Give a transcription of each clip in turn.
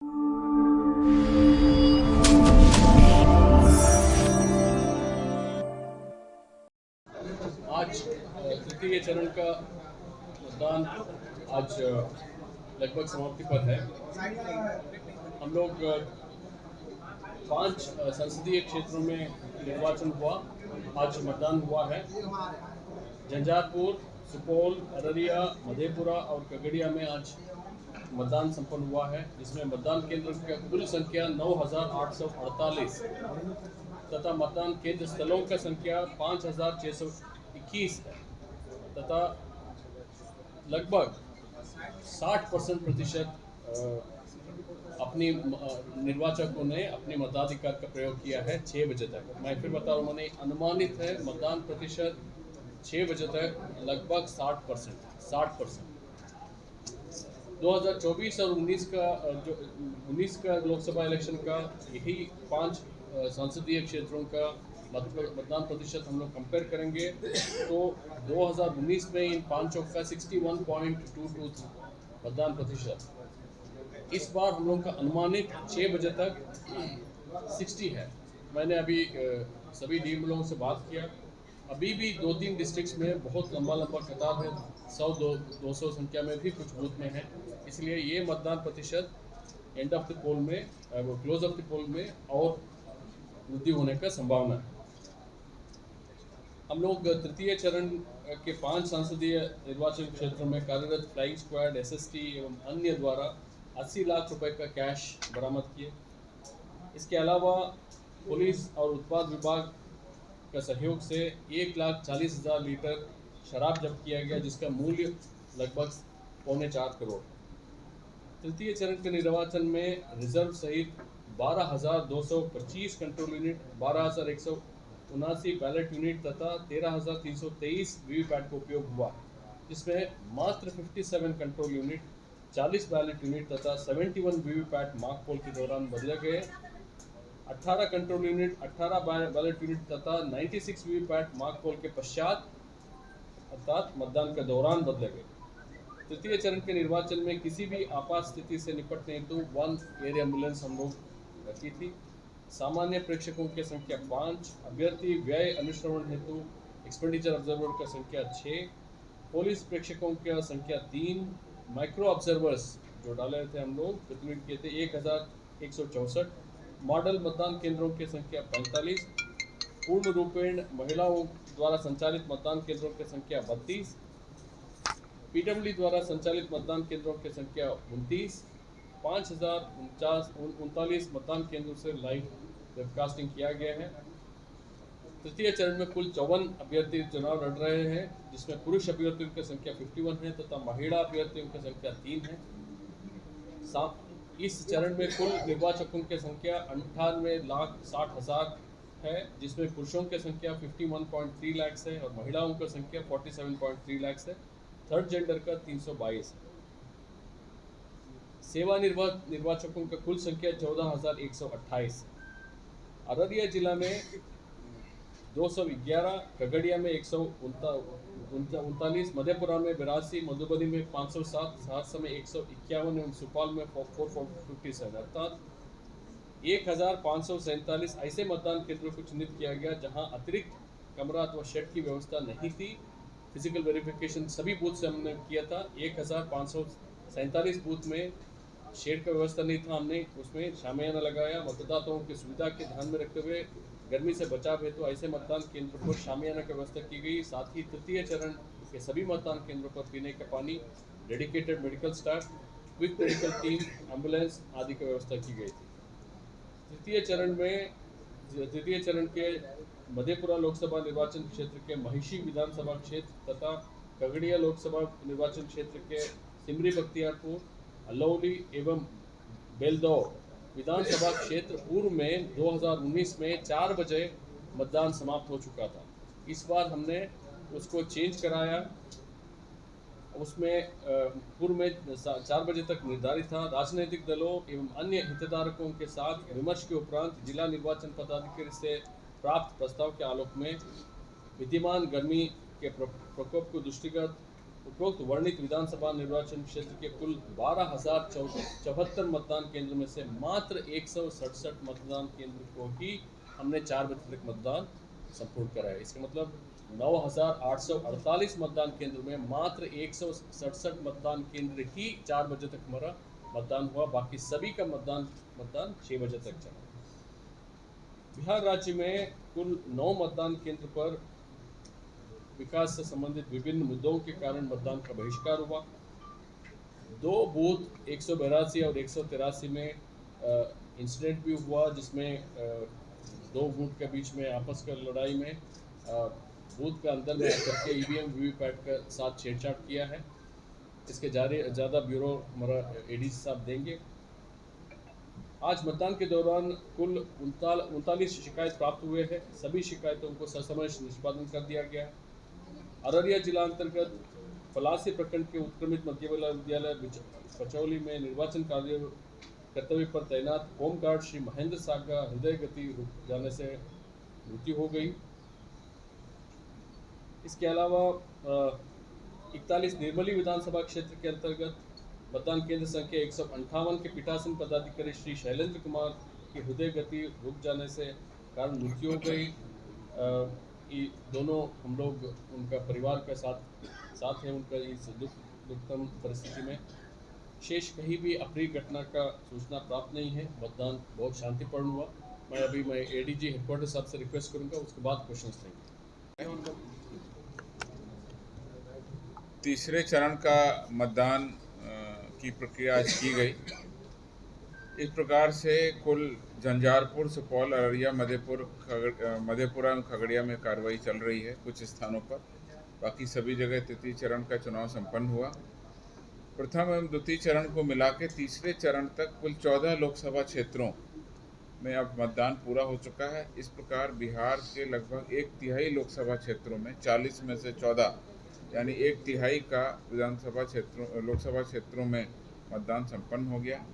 आज तृतीय चरण का मतदान आज लगभग समाप्ति पर है। हम लोग 5 संसदीय क्षेत्रों में निर्वाचन हुआ, आज मतदान हुआ है। झंझारपुर, सुपौल, अररिया, मधेपुरा और खगड़िया में आज मतदान संपन्न हुआ है, जिसमें मतदान केंद्र की कुल संख्या 9,848 तथा मतदान केंद्र स्थलों का संख्या 5,621 है तथा लगभग 60% अपनी निर्वाचकों ने अपने मताधिकार का प्रयोग किया है 6 बजे तक। मैं फिर बता रहा हूँ, मैंने अनुमानित है मतदान प्रतिशत 6 बजे तक लगभग 60%। 2024 और 19 का लोकसभा इलेक्शन का यही 5 संसदीय क्षेत्रों का मतदान प्रतिशत हम लोग कंपेयर करेंगे तो 2019 में इन पांचों का 61.22 था मतदान प्रतिशत। इस बार हम लोग का अनुमानित 6 बजे तक 60 है। मैंने अभी सभी डीएम से बात किया, अभी भी 2-3 डिस्ट्रिक्ट्स में बहुत लंबा कतार है, 100-200 संख्या में भी कुछ बूथ में है। इसलिए ये मतदान प्रतिशत एंड ऑफ द पोल में, क्लोज ऑफ द पोल में और वृद्धि होने का संभावना है। हम लोग तृतीय चरण के 5 संसदीय निर्वाचन क्षेत्रों में कार्यरत फ्लाइंग स्क्वाड, एसएसटी एवं अन्य द्वारा 80 लाख रुपए का कैश बरामद किए। इसके अलावा पुलिस और उत्पाद विभाग का सहयोग से 1,40,000 लीटर शराब जब्त किया गया, जिसका मूल्य लगभग 3.25 करोड़। तृतीय चरण के निर्वाचन में रिजर्व सहित 12,225 कंट्रोल यूनिट, 12,179 बैलेट यूनिट तथा 13,323 वीवीपैट का उपयोग हुआ, जिसमें मात्र 57 कंट्रोल यूनिट, 40 बैलेट यूनिट तथा 71 वीवीपैट मॉक पोल के दौरान बदले गए। 18 कंट्रोल यूनिट, 18 बैलेट यूनिट तथा 96 वीवीपैट मॉक पोल के पश्चात अर्थात मतदान के दौरान बदले गए। तृतीय चरण के निर्वाचन में किसी भी आपात स्थिति से निपटने हेतु 1 एयर एम्बुलेंस हम लोग रखी थी। सामान्य प्रेक्षकों की संख्या 5, अभ्यर्थी व्यय अनुश्रवण हेतु एक्सपेंडिचर ऑब्जर्वर का संख्या 6, पुलिस प्रेक्षकों की संख्या 3, माइक्रो ऑब्जर्वर्स जो डाले थे हम लोग प्रतिनिधित्व किए थे 1,164, मॉडल मतदान केंद्रों की संख्या 45, पूर्ण रूपेण महिलाओं द्वारा संचालित मतदान केंद्रों की संख्या 32, पीडब्ल्यूडी द्वारा संचालित मतदान केंद्रों की संख्या 29, 5,039 मतदान केंद्रों से लाइव वेबकास्टिंग किया गया है। तृतीय चरण में कुल 54 अभ्यर्थी चुनाव लड़ रहे हैं, जिसमें पुरुष अभ्यर्थियों की संख्या 51 है तथा महिला अभ्यर्थियों की संख्या 3 है। इस चरण में कुल निर्वाचकों की संख्या 98,60,000 है, जिसमें पुरुषों की संख्या 51.3 लाख है और महिलाओं की संख्या 47.3 लाख है। थर्ड जेंडर का 322 है। सेवा निर्वाचकों का कुल संख्या 14,128 है। अररिया जिला में 211, खगड़िया में 139, मधेपुरा में 82, मधुबनी में 507, सहरसा में 151 एवं सुपौल में 457 अर्थात 1,547 ऐसे मतदान केंद्रों को चिन्हित किया गया जहां अतिरिक्त कमरा अथवा शेड की व्यवस्था नहीं थी। फिजिकल वेरिफिकेशन सभी बूथ से हमने किया था। 1,547 बूथ में शेड का व्यवस्था नहीं था, हमने उसमें शामियाना लगाया। मतदाताओं की सुविधा के ध्यान में रखते हुए गर्मी से बचाव हेतु ऐसे मतदान केंद्र पर शामियाना की व्यवस्था की गई। साथ ही तृतीय चरण के सभी मतदान केंद्रों पर पीने का पानी, dedicated medical staff, quick medical team, ambulance आदि की व्यवस्था की गई थी। तृतीय चरण के मधेपुरा लोकसभा निर्वाचन क्षेत्र के महिषी विधानसभा क्षेत्र तथा खगड़िया लोकसभा निर्वाचन क्षेत्र के सिमरी बख्तियारपुर, अलौली एवं बेलदौर विधानसभा क्षेत्र पूर्व में 2019 में 4 बजे मतदान समाप्त हो चुका था। इस बार हमने उसको चेंज कराया, उसमें पूर्व में 4 बजे तक निर्धारित था। राजनीतिक दलों एवं अन्य हितधारकों के साथ विमर्श के उपरांत जिला निर्वाचन पदाधिकारी से प्राप्त प्रस्ताव के आलोक में विद्यमान गर्मी के प्रकोप को दृष्टिगत उपरोक्त वर्णित विधानसभा निर्वाचन क्षेत्र के कुल 12,074 मतदान केंद्र में से मात्र 167 मतदान केंद्र को ही हमने 4 बजे तक मतदान संपूर्ण कराया। इसका मतलब 9,848 मतदान केंद्र में मात्र 167 मतदान केंद्र ही 4 बजे तक हमारा मतदान हुआ, बाकी सभी का मतदान 6 बजे तक चला। बिहार राज्य में कुल 9 मतदान केंद्र पर विकास से संबंधित विभिन्न मुद्दों के कारण मतदान का बहिष्कार हुआ। 2 बूथ 182 और 183 में इंसिडेंट भी हुआ, जिसमें 2 बूथ के बीच में आपस का लड़ाई में बूथ के अंदर में करके ईवीएम वीवीपैट के साथ छेड़छाड़ किया है। इसके ज़्यादा ब्यूरो हमारा एडीसी साहब देंगे। आज मतदान के दौरान कुल 39 शिकायत प्राप्त हुए हैं। सभी शिकायतों को ससमय निष्पादन कर दिया गया है। अररिया जिला अंतर्गत पलासी प्रखंड के उत्क्रमित मध्य विद्यालय पचौली में निर्वाचन कर्तव्य पर तैनात होमगार्ड श्री महेंद्र साह का हृदय गति रुक जाने से मृत्यु हो गई। इसके अलावा 41 निर्मली विधानसभा क्षेत्र के अंतर्गत मतदान केंद्र संख्या 158 के पीठासीन पदाधिकारी श्री शैलेंद्र कुमार की हृदय गति रुक जाने से कारण मृत्यु हो गई। दोनों हम लोग उनका परिवार का साथ है उनका इस दुखद परिस्थिति में। शेष कहीं भी अप्रिय घटना का सूचना प्राप्त नहीं है। मतदान बहुत शांतिपूर्ण हुआ। मैं एडीजी हेडक्वार्टर साहब से रिक्वेस्ट करूंगा, उसके बाद क्वेश्चंस लेंगे। तीसरे चरण का मतदान की प्रक्रिया आज की गई। इस प्रकार से कुल झंझारपुर, सुपौल, अररिया, मधेपुरा एवं खगड़िया में कार्रवाई चल रही है कुछ स्थानों पर। बाकी सभी जगह तृतीय चरण का चुनाव संपन्न हुआ। प्रथम एवं द्वितीय चरण को मिला के तीसरे चरण तक कुल 14 लोकसभा क्षेत्रों में अब मतदान पूरा हो चुका है। इस प्रकार बिहार के लगभग 1/3 लोकसभा क्षेत्रों में 40 में से 14 यानी 1/3 का लोकसभा क्षेत्रों में मतदान संपन्न हो गया।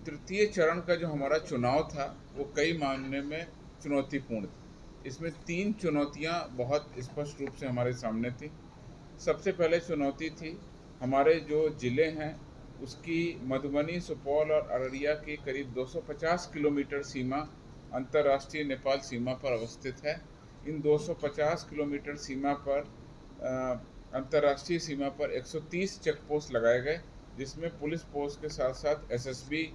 तृतीय चरण का जो हमारा चुनाव था वो कई मामले में चुनौतीपूर्ण था। इसमें 3 चुनौतियां बहुत स्पष्ट रूप से हमारे सामने थी। सबसे पहले चुनौती थी हमारे जो ज़िले हैं उसकी मधुबनी, सुपौल और अररिया की करीब 250 किलोमीटर सीमा अंतर्राष्ट्रीय नेपाल सीमा पर अवस्थित है। इन 250 किलोमीटर सीमा पर अंतर्राष्ट्रीय सीमा पर 130 चेक पोस्ट लगाए गए, जिसमें पुलिस पोस्ट के साथ साथ एसएसबी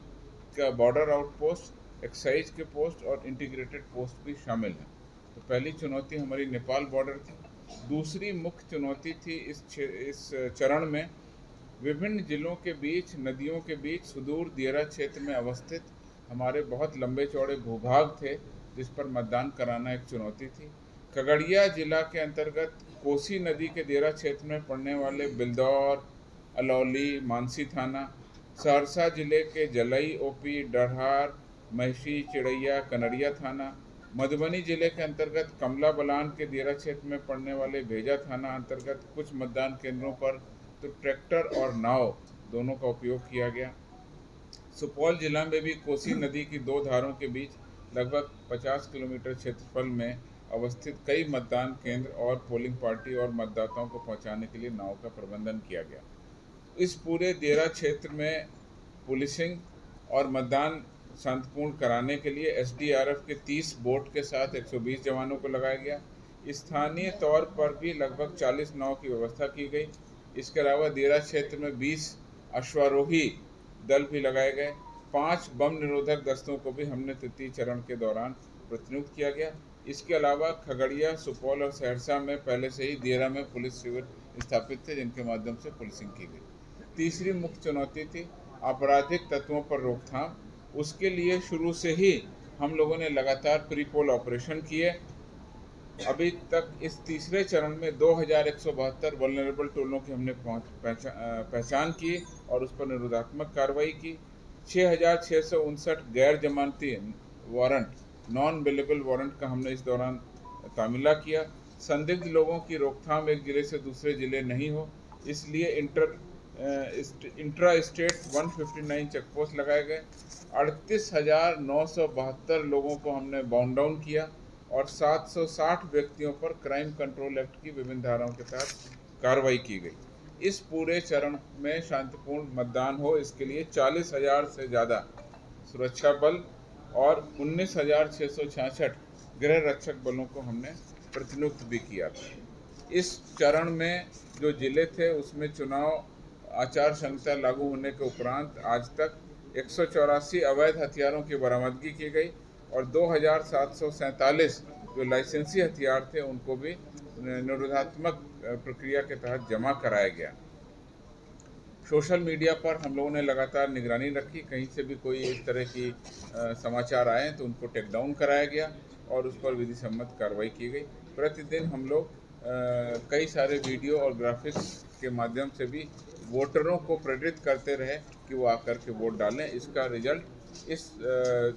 का बॉर्डर आउटपोस्ट, एक्साइज के पोस्ट और इंटीग्रेटेड पोस्ट भी शामिल हैं। तो पहली चुनौती हमारी नेपाल बॉर्डर थी। दूसरी मुख्य चुनौती थी इस चरण में विभिन्न जिलों के बीच, नदियों के बीच सुदूर दियरा क्षेत्र में अवस्थित हमारे बहुत लंबे चौड़े भूभाग थे, जिस पर मतदान कराना एक चुनौती थी। खगड़िया जिला के अंतर्गत कोसी नदी के दियरा क्षेत्र में पड़ने वाले बिल्दौर, अलौली, मानसी थाना, सहरसा जिले के जलई ओपी, डरहार, महिषी, चिड़ैया, कनरिया थाना, मधुबनी जिले के अंतर्गत कमला बलान के दियरा क्षेत्र में पड़ने वाले भेजा थाना अंतर्गत कुछ मतदान केंद्रों पर तो ट्रैक्टर और नाव दोनों का उपयोग किया गया। सुपौल जिला में भी कोसी नदी की 2 धारों के बीच लगभग 50 किलोमीटर क्षेत्रफल में अवस्थित कई मतदान केंद्र और पोलिंग पार्टी और मतदाताओं को पहुंचाने के लिए नाव का प्रबंधन किया गया। इस पूरे दियरा क्षेत्र में पुलिसिंग और मतदान शांतिपूर्ण कराने के लिए एसडीआरएफ के 30 बोट के साथ 120 जवानों को लगाया गया। स्थानीय तौर पर भी लगभग 40 नाव की व्यवस्था की गई। इसके अलावा दियरा क्षेत्र में 20 अश्वारोही दल भी लगाए गए। 5 बम निरोधक दस्तों को भी हमने तृतीय चरण के दौरान प्रतिनियुक्त किया गया। इसके अलावा खगड़िया, सुपौल और सहरसा में पहले से ही दियरा में पुलिस शिविर स्थापित थे, जिनके माध्यम से पुलिसिंग की गई। तीसरी मुख्य चुनौती थी आपराधिक तत्वों पर रोकथाम। उसके लिए शुरू से ही हम लोगों ने लगातार प्री-पोल ऑपरेशन किए। अभी तक इस तीसरे चरण में 2172 वल्नरेबल टोलों की हमने पहचान की और उस पर निरोधात्मक कार्रवाई की। 6659 गैर जमानती वारंट, नॉन बेलेबल वारंट का हमने इस दौरान तामीला किया। संदिग्ध लोगों की रोकथाम एक जिले से दूसरे जिले नहीं हो, इसलिए इंट्रा स्टेट 159 चेक पोस्ट लगाए गए। 38,972 लोगों को हमने बाउंड डाउन किया और 760 व्यक्तियों पर क्राइम कंट्रोल एक्ट की विभिन्न धाराओं के तहत कार्रवाई की गई। इस पूरे चरण में शांतिपूर्ण मतदान हो, इसके लिए 40,000 से ज़्यादा सुरक्षा बल और 19,666 गृह रक्षक बलों को हमने प्रतिनियुक्त भी किया था। इस चरण में जो जिले थे उसमें चुनाव आचार संहिता लागू होने के उपरांत आज तक 184 अवैध हथियारों की बरामदगी की गई और 2,747 जो लाइसेंसी हथियार थे उनको भी निरोधात्मक प्रक्रिया के तहत जमा कराया गया। सोशल मीडिया पर हम लोगों ने लगातार निगरानी रखी, कहीं से भी कोई इस तरह की समाचार आए तो उनको टेक डाउन कराया गया और उस पर विधि सम्मत कार्रवाई की गई। प्रतिदिन हम लोग कई सारे वीडियो और ग्राफिक्स के माध्यम से भी वोटरों को प्रेरित करते रहे कि वो आकर के वोट डालें। इसका रिजल्ट इस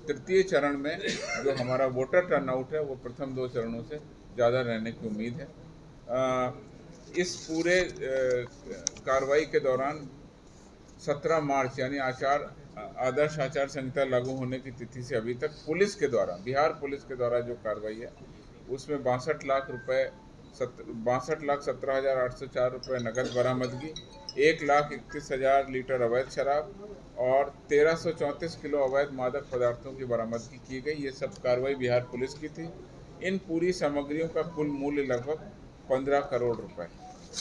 तृतीय चरण में जो हमारा वोटर टर्नआउट है वो प्रथम 2 चरणों से ज़्यादा रहने की उम्मीद है। इस पूरे कार्रवाई के दौरान 17 मार्च यानी आदर्श आचार संहिता लागू होने की तिथि से अभी तक पुलिस के द्वारा, बिहार पुलिस के द्वारा जो कार्रवाई है उसमें 62,17,804 रुपये नकद बरामदगी, 1,31,000 लीटर अवैध शराब और 1,334 किलो अवैध मादक पदार्थों की बरामदगी की गई। ये सब कार्रवाई बिहार पुलिस की थी। इन पूरी सामग्रियों का कुल मूल्य लगभग 15 करोड़ रुपए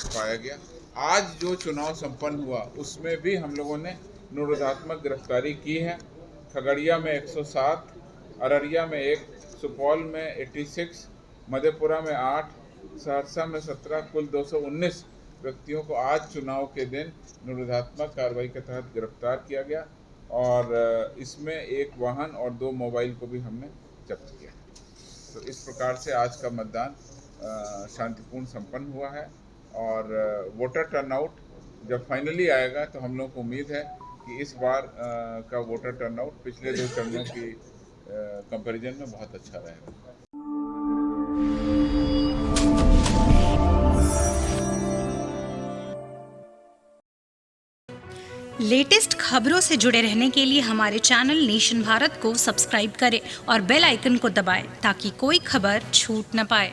पाया गया। आज जो चुनाव संपन्न हुआ उसमें भी हम लोगों ने निरोधात्मक गिरफ्तारी की है। खगड़िया में 107, अररिया में 1, सुपौल में 86, मधेपुरा में 8, सहरसा में 17, कुल 219 व्यक्तियों को आज चुनाव के दिन निरोधात्मक कार्रवाई के तहत गिरफ्तार किया गया और इसमें 1 वाहन और 2 मोबाइल को भी हमने जब्त किया। तो इस प्रकार से आज का मतदान शांतिपूर्ण संपन्न हुआ है और वोटर टर्नआउट जब फाइनली आएगा तो हम लोग को उम्मीद है कि इस बार का वोटर टर्नआउट पिछले 2 चरणों की कंपैरिजन में बहुत अच्छा रहेगा। लेटेस्ट खबरों से जुड़े रहने के लिए हमारे चैनल नेशन भारत को सब्सक्राइब करें और बेल आइकन को दबाएं ताकि कोई खबर छूट न पाए।